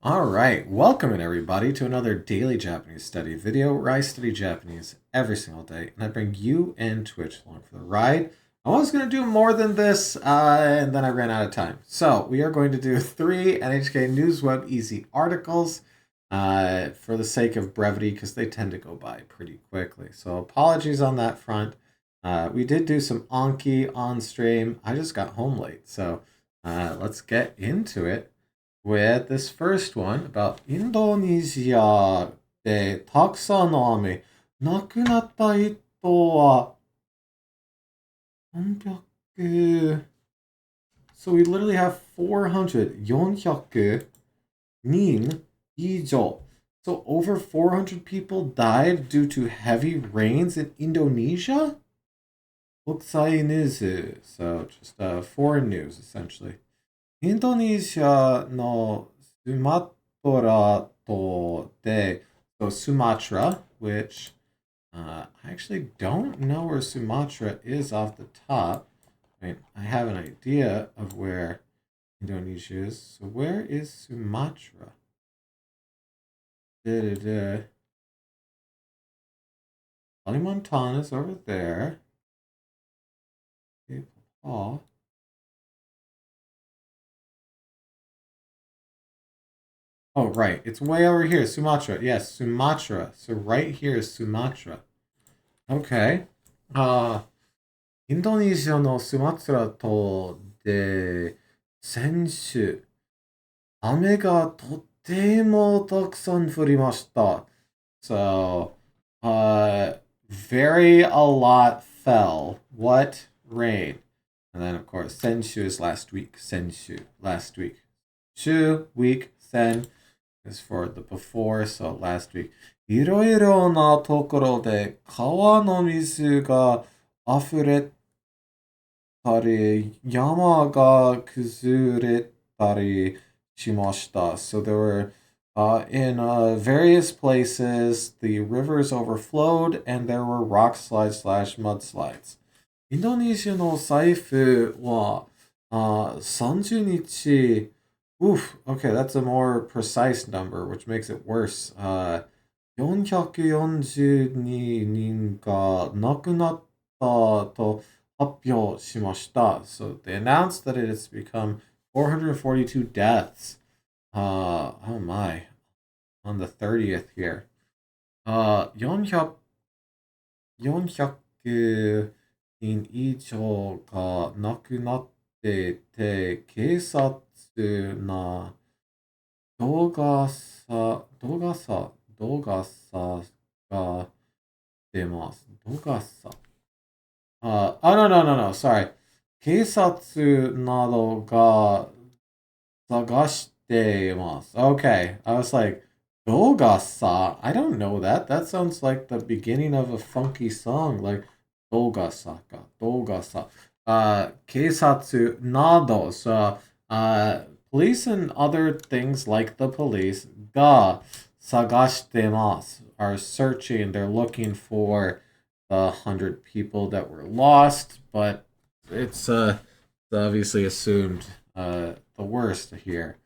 All right, welcome in everybody to another daily Japanese study video where I study Japanese every single day and I bring you and Twitch along for the ride. I was going to do more than this and then I ran out of time. So we are going to do 3 NHK NewsWeb Easy articles for the sake of brevity because they tend to go by pretty quickly. So apologies on that front. We did do some Anki on stream. I just got home late, so let's get into it with this first one about Indonesia でたくさんの雨。亡くなった人は300. So we literally have 400, 400人以上. So over 400 people died due to heavy rains in Indonesia? Looks like news. So just foreign news, essentially. インドネシアのスマトラ島で、so Sumatra, which I actually don't know where Sumatra is off the top. I mean, I have an idea of where Indonesia is. So where is Sumatra? Kalimantan is over there. Okay, Paul. Oh, right. It's way over here. Sumatra. Yes, Sumatra. So right here is Sumatra. Okay. インドネシアのスマトラ島で先週、雨がとてもたくさん降りました。So, very a lot fell. What? Rain. And then, of course, 先週 is last week. 先週, last week. 週, week, 先 is for the before, so last week. いろいろなところで川の水が溢れたり、山が崩れたりしました。So there were, in various places, the rivers overflowed and there were rock slides slash mudslides. インドネシアの財布は、30日、oof, okay, that's a more precise number, which makes it worse. 442人が亡くなったと発表しました. So they announced that it has become 442 deaths. Oh my. On the 30th here. 400人以上が亡くなってて、警察な動画さが出ます。動画さ。oh, no, sorry. 警察などが探してます. Okay, I was like, 動画さ? I don't know that. That sounds like the beginning of a funky song, like 動画さか、動画さ. 警察など, so, police and other things like the police が探してます are searching, they're looking for the 100 people that were lost, but it's obviously assumed the worst here.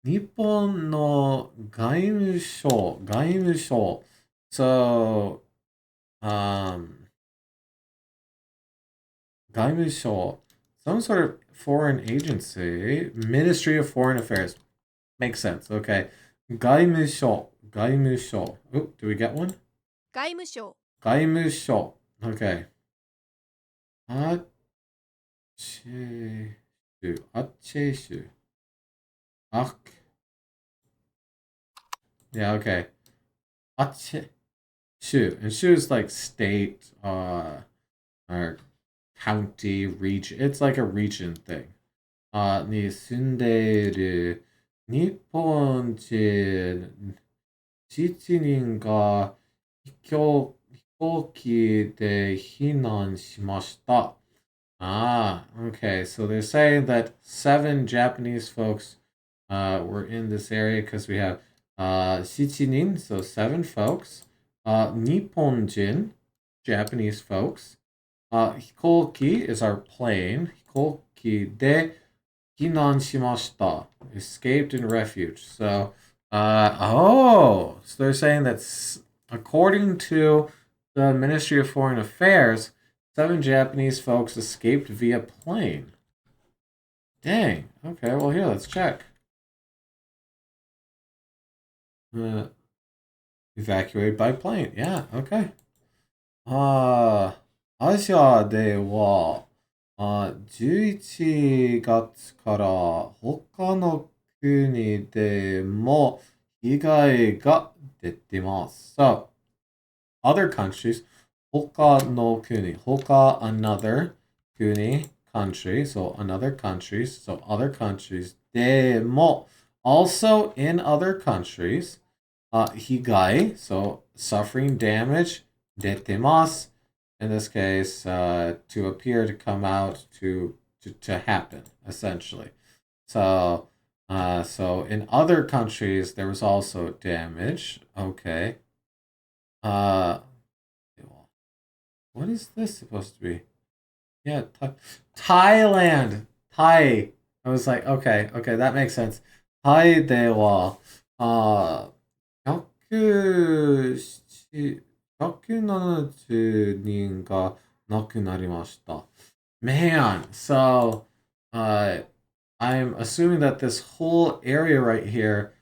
日本の外務省. So, 外務省, some sort of foreign agency, Ministry of Foreign Affairs. Makes sense. Okay. 外務省. Oh, do we get one? 外務省外務省. Okay. あっちゅあっちゅ Ak. Yeah, okay. あっちゅ and 州 is like state, or county, region. It's like a region thing. に住んでいる日本人7人が飛行機で避難しました. Okay. So they're saying that 7 Japanese folks were in this area because we have 7nin, so 7 folks. Nipponjin, Japanese folks. Hikoki is our plane. Hikoki de 避難しました escaped in refuge. So, so they're saying that according to the Ministry of Foreign Affairs, 7 Japanese folks escaped via plane. Dang. Okay, well, here, let's check. Evacuated by plane. Yeah, okay. アジアでは、11月から他の国でも被害が出てます。So, other countries, 他の国、他 another 国 country, so another countries, so other countries でも also in other countries, 被害, so suffering damage 出てます. In this case, to appear to come out to happen, essentially. So, so in other countries, there was also damage. Okay. What is this supposed to be? Yeah, Thailand. Thai. I was like, okay, that makes sense. タイでは、170人が亡くなりました。Man, so I'm assuming that this whole area right here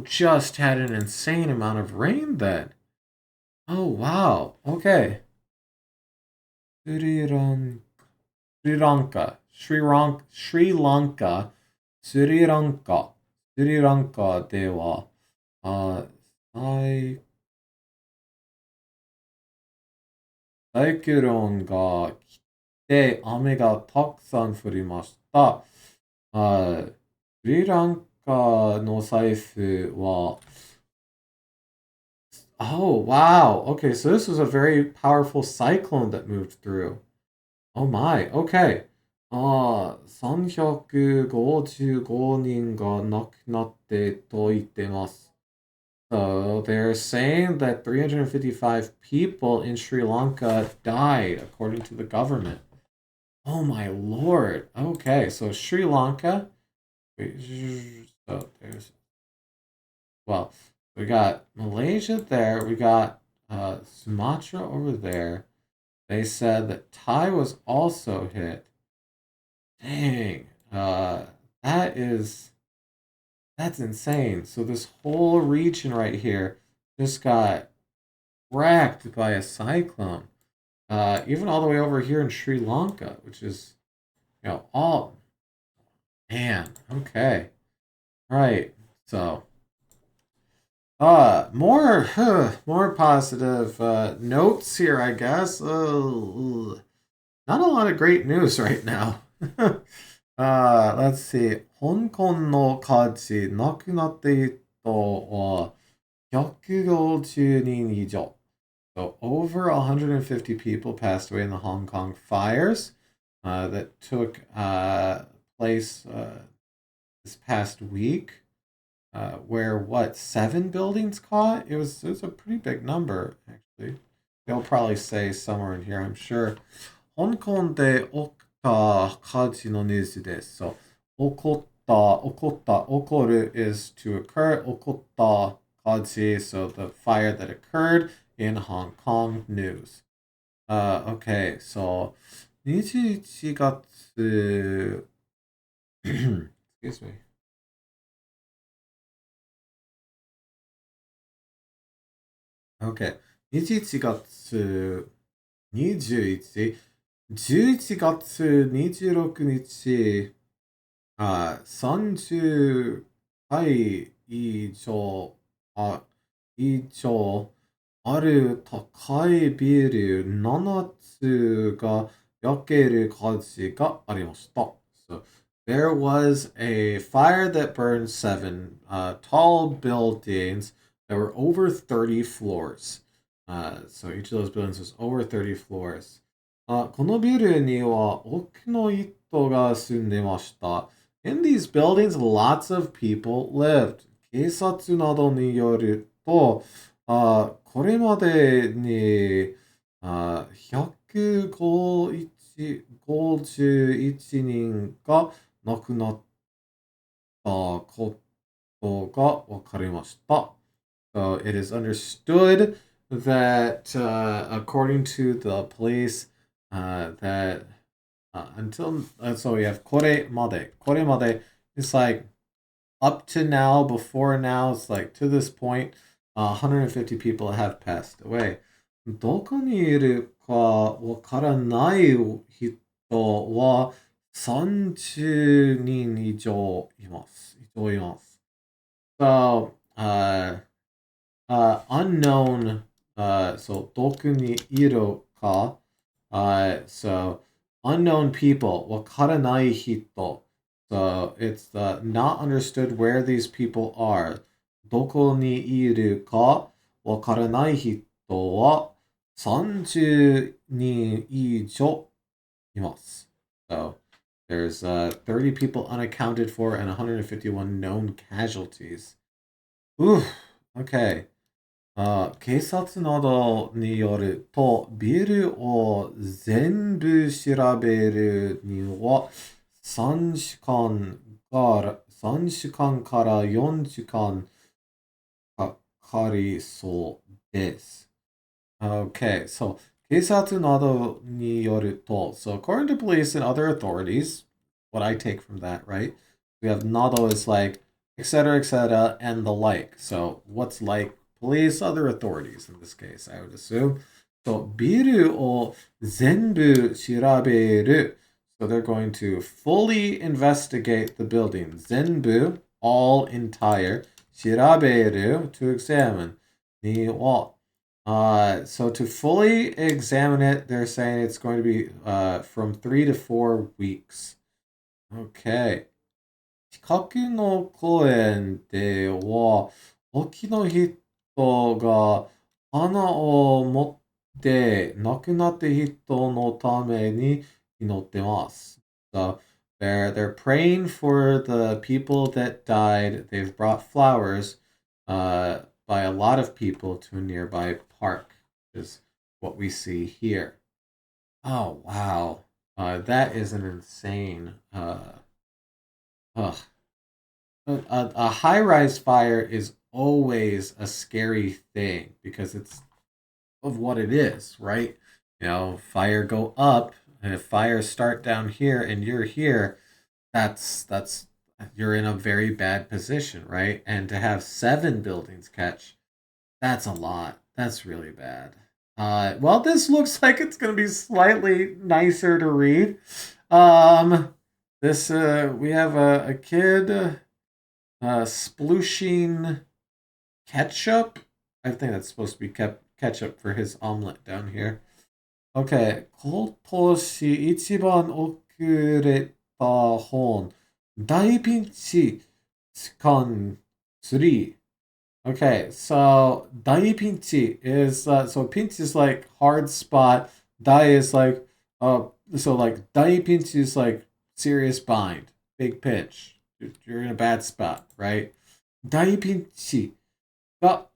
just had an insane amount of rain then. Oh, wow. Okay. Sri Lanka. Sri Lanka. Sri Lanka. Sri Lanka. Sri Lanka では、サイクロンが来て雨がたくさん降りました。スリランカの財布は Oh, wow. Okay, so this was a very powerful cyclone that moved through. Oh my, okay. 355人が亡くなってと言ってます。So they're saying that 355 people in Sri Lanka died, according to the government. Oh my lord. Okay, so Sri Lanka. So there's, well, we got Malaysia there. We got Sumatra over there. They said that Thai was also hit. Dang. That's insane. So this whole region right here just got wrecked by a cyclone. Even all the way over here in Sri Lanka, which is, all man. Okay. Right. So, more positive notes here, I guess. Not a lot of great news right now. Let's see. 香港の火事、亡くなっている人は150人以上. So over 150 people passed away in the Hong Kong fires that took place this past week, where 7 buildings caught? It was a pretty big number, actually. They'll probably say somewhere in here, I'm sure. 香港で起きた火事のニュースです。So, 起こる is to occur. 起こった火事, so the fire that occurred in Hong Kong news. Okay, so 21月 excuse me. Okay, 21月21 11月26日、30回以上、ある高いビル7つが焼ける火事がありました。So, there was a fire that burned 7 tall buildings that were over 30 floors. So each of those buildings was over 30 floors. このビルには多くの人が住んでました。In these buildings, lots of people lived. 警察などによると、これまでに151人が亡くなったことがわかりました。So it is understood that, according to the police, that until so we have kore made. Kore made is like up to now, before now, it's like to this point, 150 people have passed away. どこにいるかわからない人は30人以上います。So, unknown, so どこにいるか, so unknown people, わからない人. So it's not understood where these people are. どこにいるかわからない人は30人以上います. So there's 30 people unaccounted for and 151 known casualties. Ooh, okay. 警察などによると、ビルを全部調べるには3時間から4時間かかりそうです。Okay, so 警察などによると, so according to police and other authorities, what I take from that, right? We have nado is like, etc., and the like. So what's like police, other authorities in this case, I would assume. So ビルを全部調べる. So they're going to fully investigate the building. 全部, all entire. 調べる, to examine. には, so to fully examine it, they're saying it's going to be from 3 to 4 weeks. Okay. 近くの公園では、沖の人が花を持って亡くなった人のために祈ってます。So they're praying for the people that died. They've brought flowers by a lot of people to a nearby park, is what we see here. Oh, wow. That is an insane. Ugh. A high-rise fire is always a scary thing because it's of what it is, right? You know, fire go up, and if fires start down here and you're here, that's you're in a very bad position, right? And to have 7 buildings catch, that's a lot. That's really bad. Well, this looks like it's going to be slightly nicer to read. This we have a kid splooshing ketchup. I think that's supposed to be ketchup for his omelet down here. Okay, 今年一番遅れた本。大ピンチスカン3. Okay, so 大ピンチ is so pinch is like hard spot. Dai is like so like 大ピンチ is like serious bind, big pinch. You're in a bad spot, right? 大ピンチが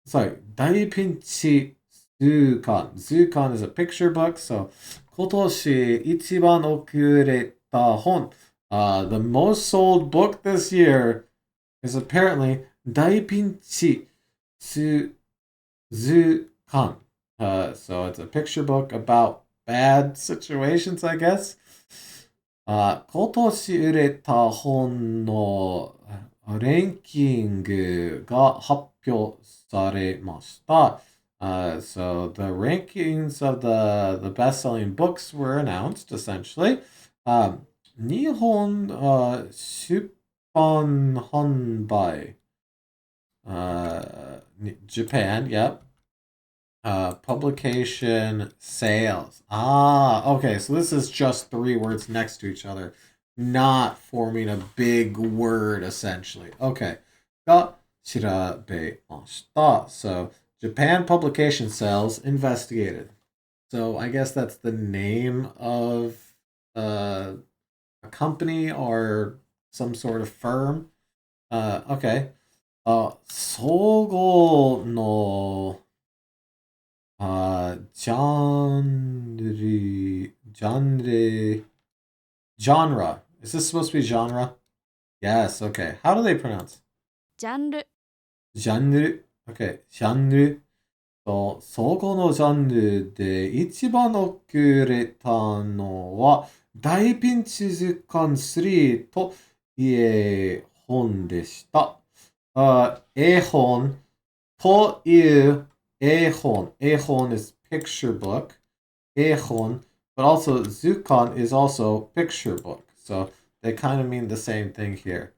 sorry, 大ピンチ図鑑. Zukan is a picture book, so 今年一番遅れた本. The most sold book this year is apparently 大ピンチ図鑑. So it's a picture book about bad situations, I guess. 今年売れた本のランキングが発表されました。So the rankings of the best-selling books were announced, essentially. 日本出版販売. Japan, yep. Publication sales. Okay, so this is just 3 words next to each other, not forming a big word, essentially. Okay. が調べました. So, Japan publication sales investigated. So, I guess that's the name of a company or some sort of firm. Okay. 総合のgenre Is this supposed to be genre? Yes, okay. How do they pronounce? ジャンル、ジャンル。Okay, ジャンル。と、そこのジャンルで一番遅れたのは、大ピンチ図鑑3という本でした。絵本という絵本。絵本 is picture book. 絵本 but also Zukan is also picture book. So they kind of mean the same thing here.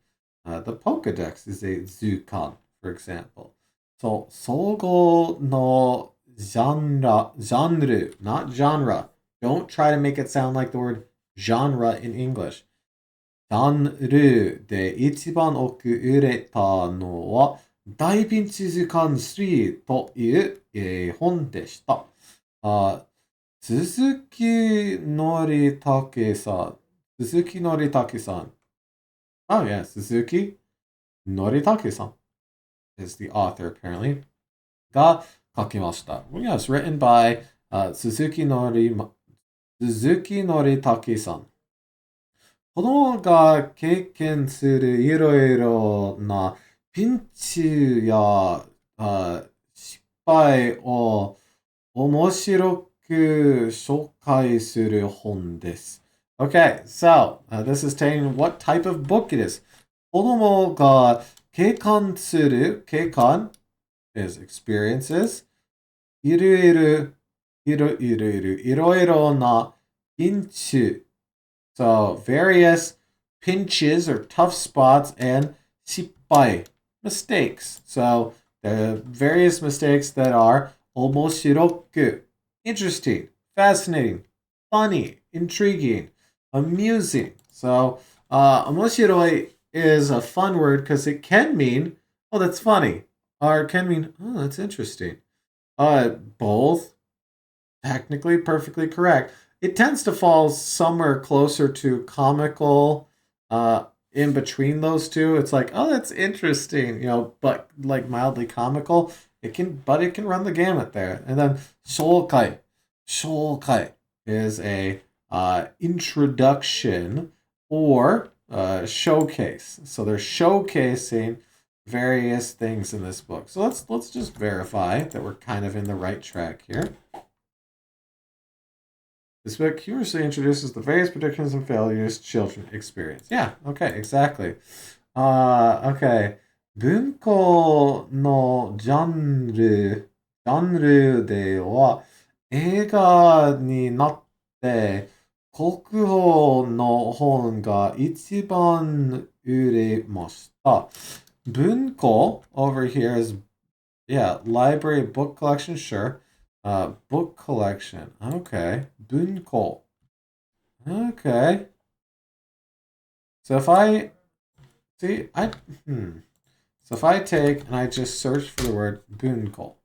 The Pokedex is a Zukan, for example. So, 総合の genre, not genre. Don't try to make it sound like the word genre in English. ジャンルで一番遅れたのは大ピンチ図鑑3という本でした。鈴木のりたけさん。鈴木のりたけさん。Oh, yeah, Suzuki Noritake-san is the author, apparently. が書きました。Yeah, it's written by Suzuki Noritake-san. 子供が経験するいろいろなピンチや失敗を面白く紹介する本です。Okay, so this is telling what type of book it is. 子供が経験する、経験 is experiences. いろいろなピンチ So various pinches or tough spots and 失敗 mistakes. So the various mistakes that are 面白く interesting, fascinating, funny, intriguing, amusing. So 面白い is a fun word because it can mean, oh, that's funny. Or it can mean, oh, that's interesting. Both technically perfectly correct. It tends to fall somewhere closer to comical, in between those two. It's like, oh, that's interesting, but like mildly comical. It can run the gamut there. And then shokai. Shokai is a introduction or showcase. So they're showcasing various things in this book. So let's just verify that we're kind of in the right track here. This book humorously introduces the various predictions and failures children experience. Yeah, okay, exactly. Okay. 文庫のジャンルでは映画になって国宝の本が一番売れました。文庫 over here is, yeah, library book collection, sure. Book collection. Okay. Bunko. Okay. So if I see, So if I take and I just search for the word bunko,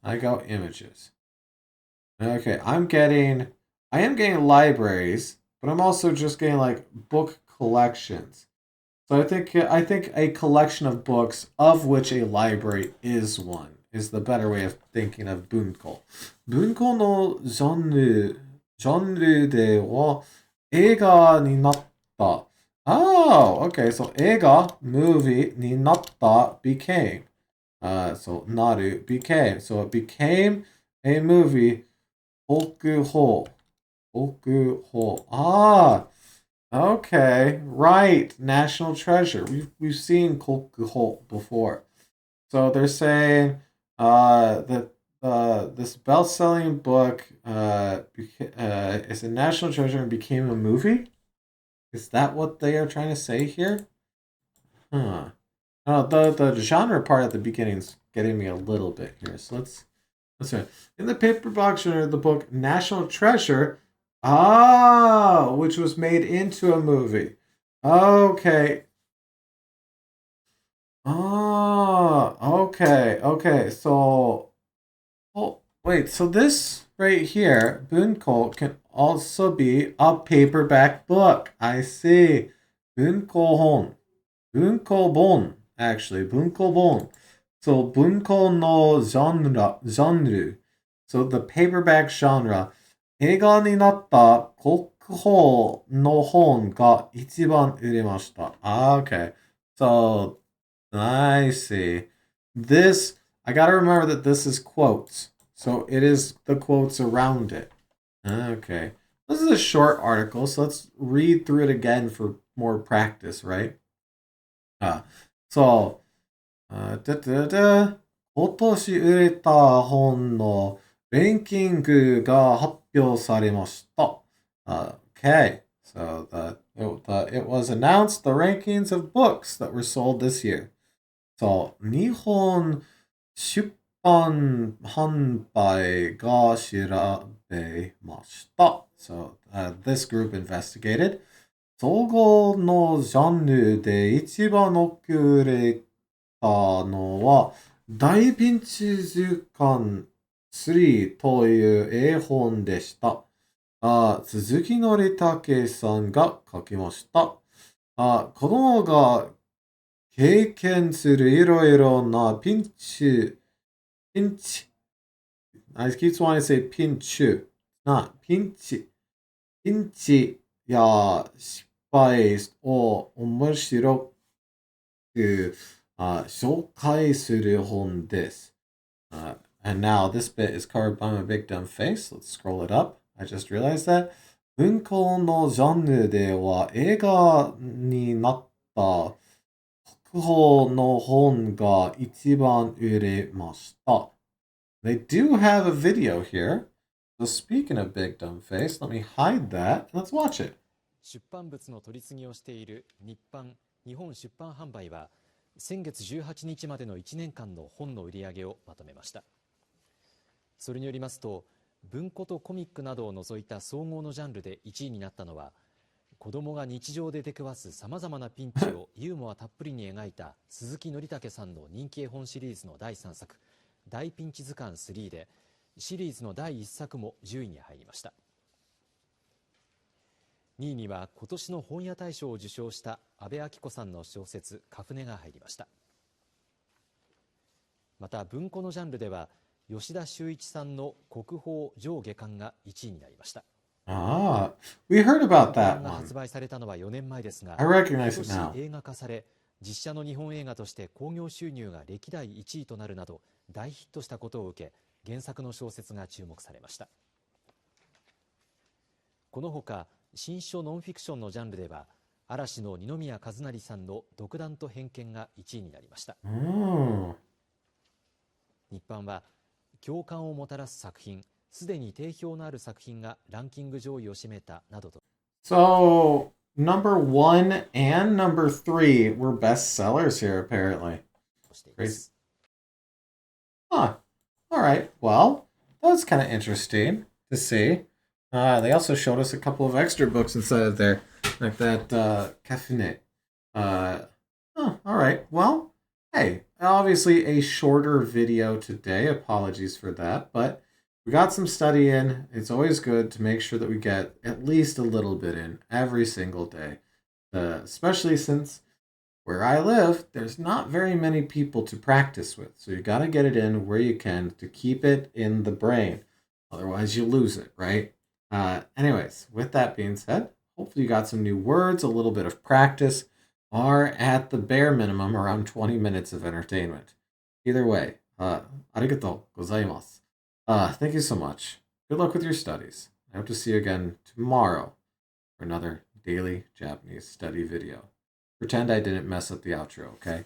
I go images. Okay, I am getting libraries, but I'm also just getting like book collections. So I think a collection of books of which a library is one is the better way of thinking of bunko. Bunko no genre de wa eiga ni natta. Oh, okay. So eiga, movie, ni natta, became. So naru, became. So it became a movie. Hokuho. Hokuho. Ah, okay. Right. National Treasure. We've seen Kokuho before. So they're saying that this best-selling book is a national treasure and became a movie. Is that what they are trying to say here? Huh. Oh, the genre part at the beginning is getting me a little bit here. So let's see. In the paperback genre of the book National Treasure, which was made into a movie. Okay. Okay. So, oh, wait. So this right here, bunko, can also be a paperback book. I see. Bunko hon. Bunko bon. Actually, bunko bon. So, bunko no genre. So, the paperback genre. 映画になった国国宝の本が一番売れました。Okay. So, I see. This, I gotta remember that this is quotes. So it is the quotes around it. Okay. This is a short article, so let's read through it again for more practice, right? So, 今年売れた本のランキングが発表されました。Okay, so it was announced the rankings of books that were sold this year. So, 日本出版販売が調べました。So, this group investigated. 総合のジャンルで一番遅れたのは、大ピンチ図鑑3という絵本でした。鈴木のりたけさんが書きました。子供が経験するいろいろなピンチ、I keep wanting to say ピンチ、ピンチや失敗を面白く紹介する本です。And now this bit is covered by my big dumb face. Let's scroll it up. I just realized that. 文庫のジャンルでは映画になった国宝の本が一番売れました。They do have a video here. So speaking of big dumb face, let me hide that. Let's watch it. 出版物の取り次ぎをしている日本出版販売は先月18日までの1年間の本の売り上げをまとめました。それによりますと、文庫とコミックなどを除いた総合のジャンルで1位になったのは、子供が日常で出くわすさまざまなピンチをユーモアたっぷりに描いた鈴木のりたけさんの人気絵本シリーズの第3作、大ピンチ図鑑3で、シリーズの第1作も10位に入りました。2位には今年の本屋大賞を受賞した安部昭子さんの小説「カフネ」が入りました。また文庫のジャンルでは吉田修一さんの国宝上下巻が1位になりました。We heard about that が one. 発売されたのは4年前ですが、 I 今 recognize it 年 now. 映画化され実写の日本映画として興行収入が歴代1位となるなど大ヒットしたことを受け、原作の小説が注目されました。このほか新書ノンフィクションのジャンルでは嵐の二宮和也さんの独断と偏見が1位になりました。日版は共感をもたらす作品、すでに定評のある作品がランキング上位を占めたなどと。So, number 1 and number 3 were bestsellers here, apparently. Crazy. Huh. All right. Well, that was kind of interesting to see. They also showed us a couple of extra books inside of there, like that Cafenet. All right. Well, hey, obviously a shorter video today. Apologies for that, but we got some study in. It's always good to make sure that we get at least a little bit in every single day, especially since where I live, there's not very many people to practice with. So you got to get it in where you can to keep it in the brain. Otherwise, you lose it, right? Anyways, with that being said, hopefully you got some new words, a little bit of practice, or at the bare minimum, around 20 minutes of entertainment. Either way, arigatou gozaimasu. Thank you so much. Good luck with your studies. I hope to see you again tomorrow for another daily Japanese study video. Pretend I didn't mess up the outro, okay?